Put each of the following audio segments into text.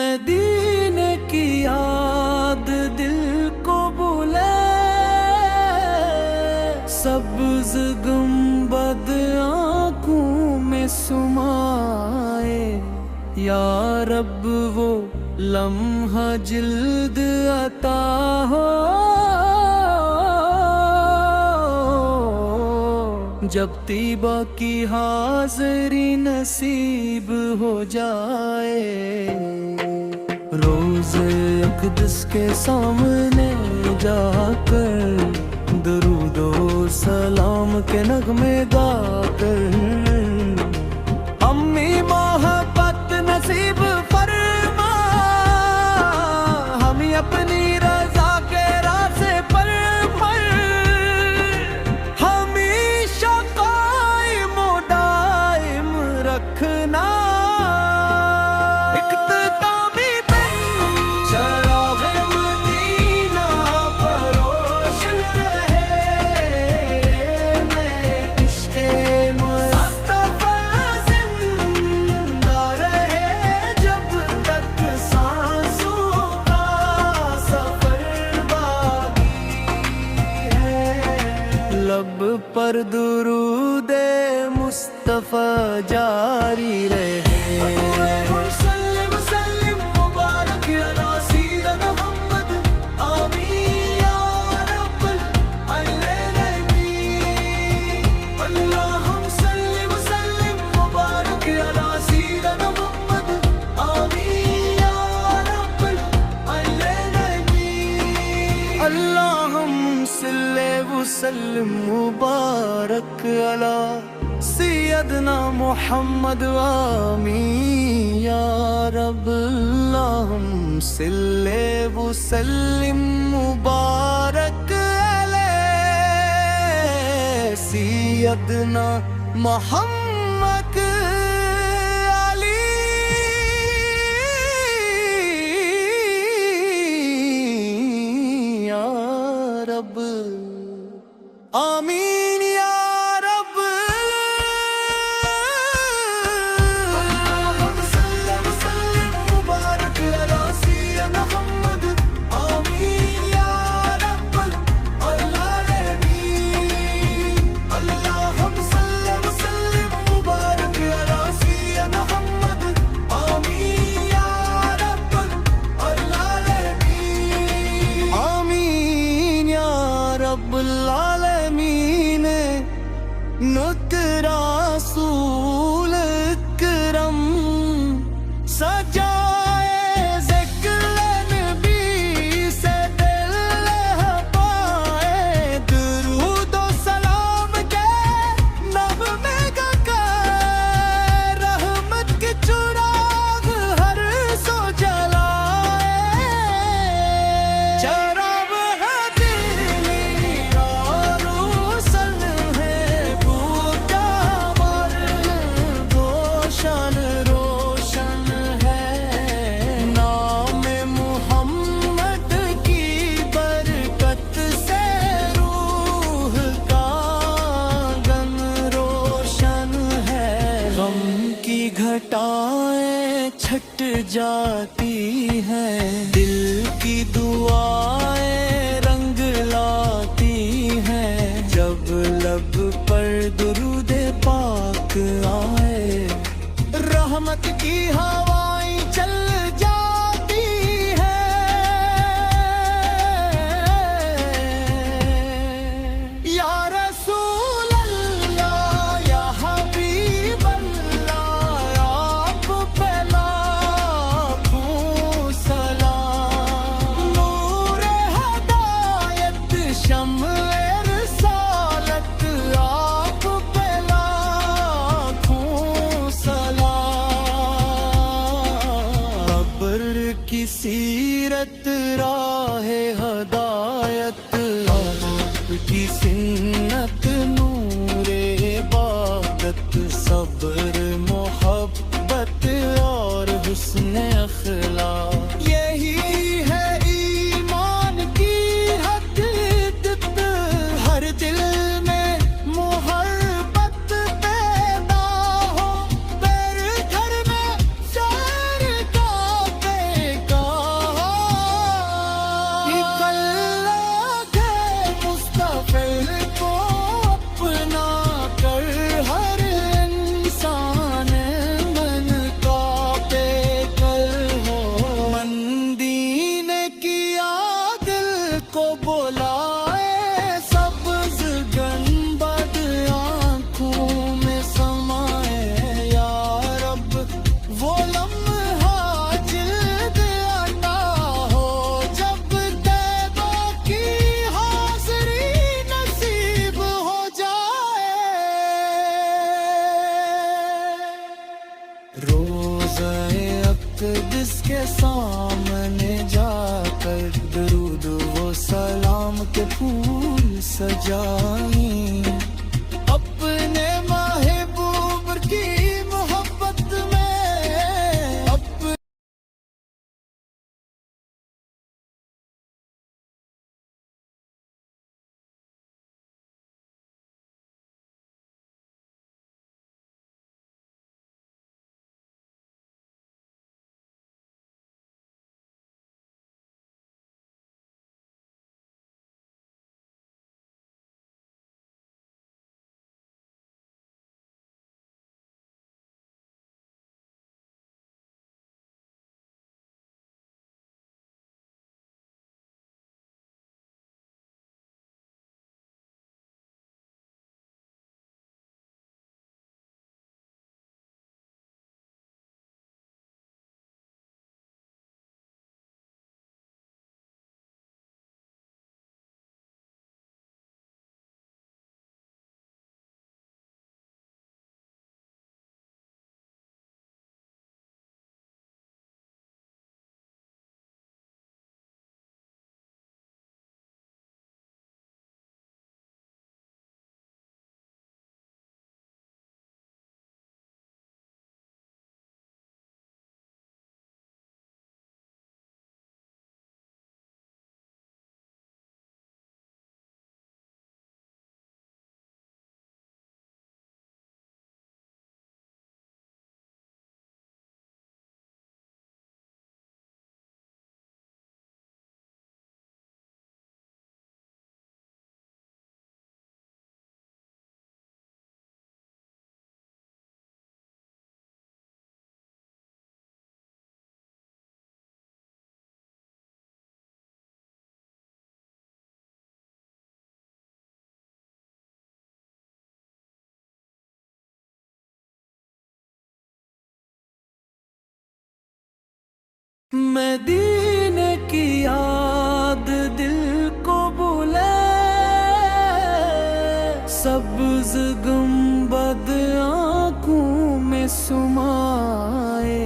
मदीने की याद दिल को बुले, सब्ज़ गुंबद आँखों में सुमाए। या रब वो लम्हा जिल्द अता हो जब तीबा की हाज़री नसीब हो जाए। रोज़े अक़दस के सामने जाकर दुरूदो सलाम के नगमे गाकर अम्मी मोहब्बत नसीब फरमा, हम अपनी रज़ा के रास्ते पर हमेशा कायम दायम रखना। लब पर दुरूदे मुस्तफ़ा जारी रहे। वसल्लम मुबारक अला सैयदना मुहम्मद आमीन या रब। अल्लाहुम्मा सल्ले वसल्लिम मुबारक अला सैयदना मुहम्मद या रब। आमीन या रब। मुबारक अला सैयदना मुहम्मद आमीन या रब आलमीन। अल्लाहुम्मा सल्ली व सल्लिम मुबारक अला सैयदना मुहम्मद आमीन या रब आलमीन। आमीन या रब नुतरा रसूल करम सजाए ज़िक्र नबी से दिल पाए। दुरूद व सलाम के नग़मे गाकर रहमत के चिराग हर सो जलाए। चराग है दिली और रोशन है बूटा मर रोशन रोशन है। नाम मुहम्मद की बरकत से रूह का गम रोशन है। गम की घटाएं छट जाती हैं, दिल की दुआएं रंग लाती हैं। जब लब पर दुरूदे पाक आए, रहमत की हवाएं चल जाती हैं। या रसूल अल्लाह या हबीब अल्लाह आप पे लाखों सलाम। नूर हदायत शम्ए रिसालत आप पे लाखों सलाम। अबर की सीरत राहे हदायत आपकी सिन्नत नूरे इबादत। सब्र मोहब्बत और हुस्न अखलाक यही है ईमान की हकीकत। हर दिल में मोहब्बत पैदा हो, पैर घर में शहर का के सामने जाकर दरूद वो सलाम के फूल सजाई। अपने महबूब की मोहब्बत में मदीने की याद दिल को बुलाए, सब्ज़ गुंबद आँखों में सुमाए।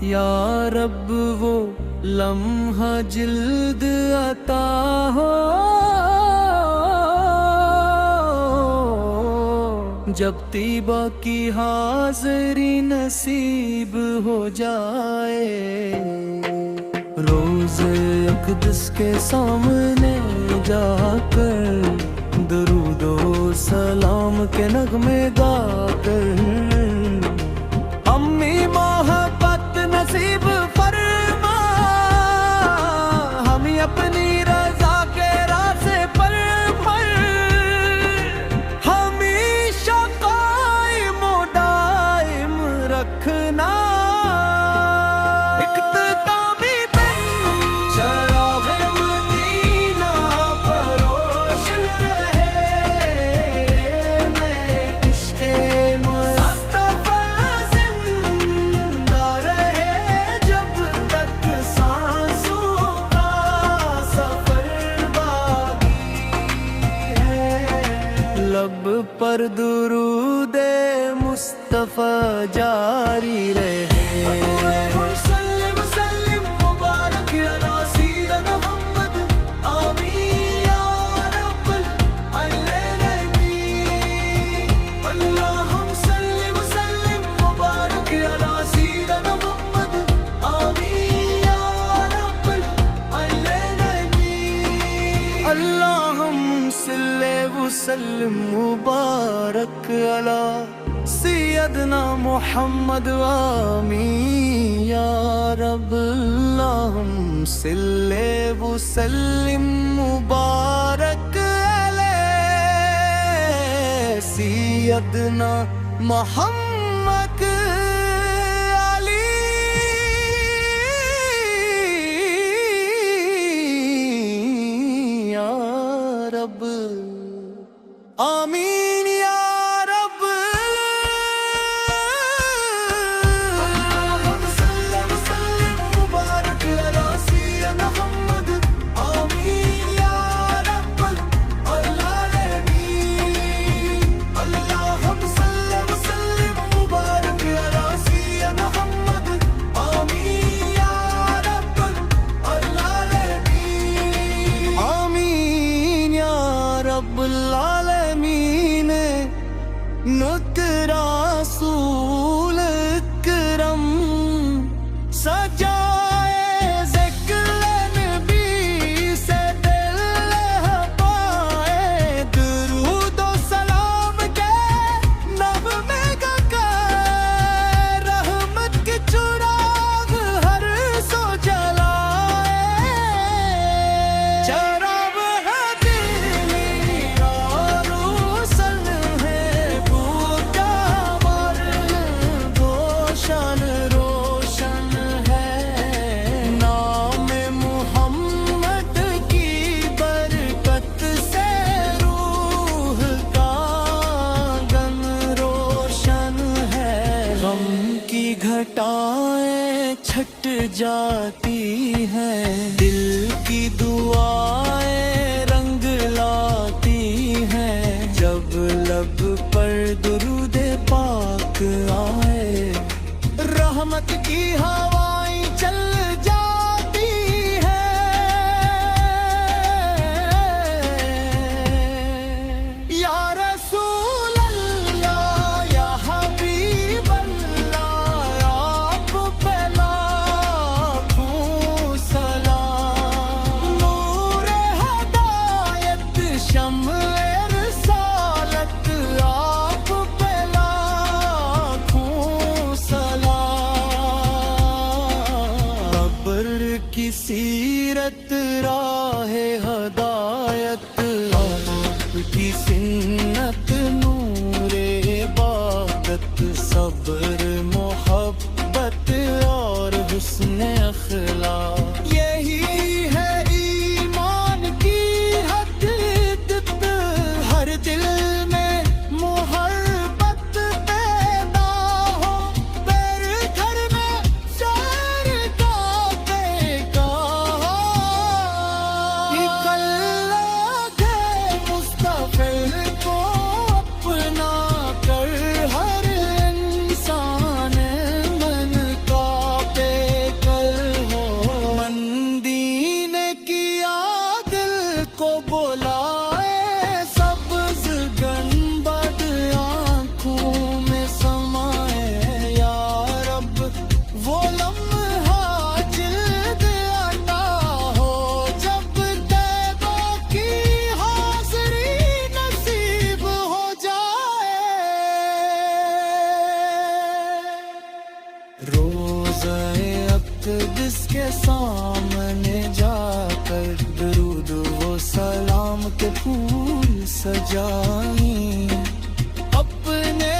या रब वो लम्हा जिल्द अता हो जब तीबा की हाज़री नसीब हो जाए। रोज़े अक़दस के सामने जाकर दरूदो सलाम के नगमे गाकर अम्मी मोहब्बत नसीब फरमा, हम अपनी रज़ा के रास्ते पर हमेशा कायम दायम रखना। लब पर दुरूदे मुस्तफ़ा जारी रहे। वसल्लम मुबारक अला सैयदना मुहम्मद आमीन या रब। अल्लाहुम्मा सल्ले वसल्लिम मुबारक अला सैयदना मुहम्मद या रब आमीन या रब। मुबारक अला सैयदना मुहम्मद आमीन या रब अल्लामीन। अल्लाहुम्मा सल्ली वसल्लिम मिट जाती हैं। दिल की दुआएं रंग लाती हैं, जब लब पर दुरूदे पाक आए। रहमत की हवाएं चल जाती हैं। या रसूल अल्लाह या हबीब अल्लाह, आप पे लाखों सलाम। नूर हदायत शम्ए रिसालत, आप पे लाखों सलाम। कब्र की सीरत राहे हदायत, आपकी सिन्नत नूरे इबादत। सब्र मोहब्बत और हुस्न अखलाक, यही है ईमान की हकीकत। हर दिल में मोहब्बत पैदा हो, पैर घर में शहर का मुस्तफिल को अपना कर हर इंसान मन का बेकल हो। मंदीन किया दिल को बुलाए, सब्ज गनबद आंखों में समाए। या रब वो लम्हा जिल्द अता हो, जब तैबा की हाज़री नसीब हो जाए। रोज़े अक़दस के सामने जाकर दुरूद वो सलाम के फूल सजाई। अपने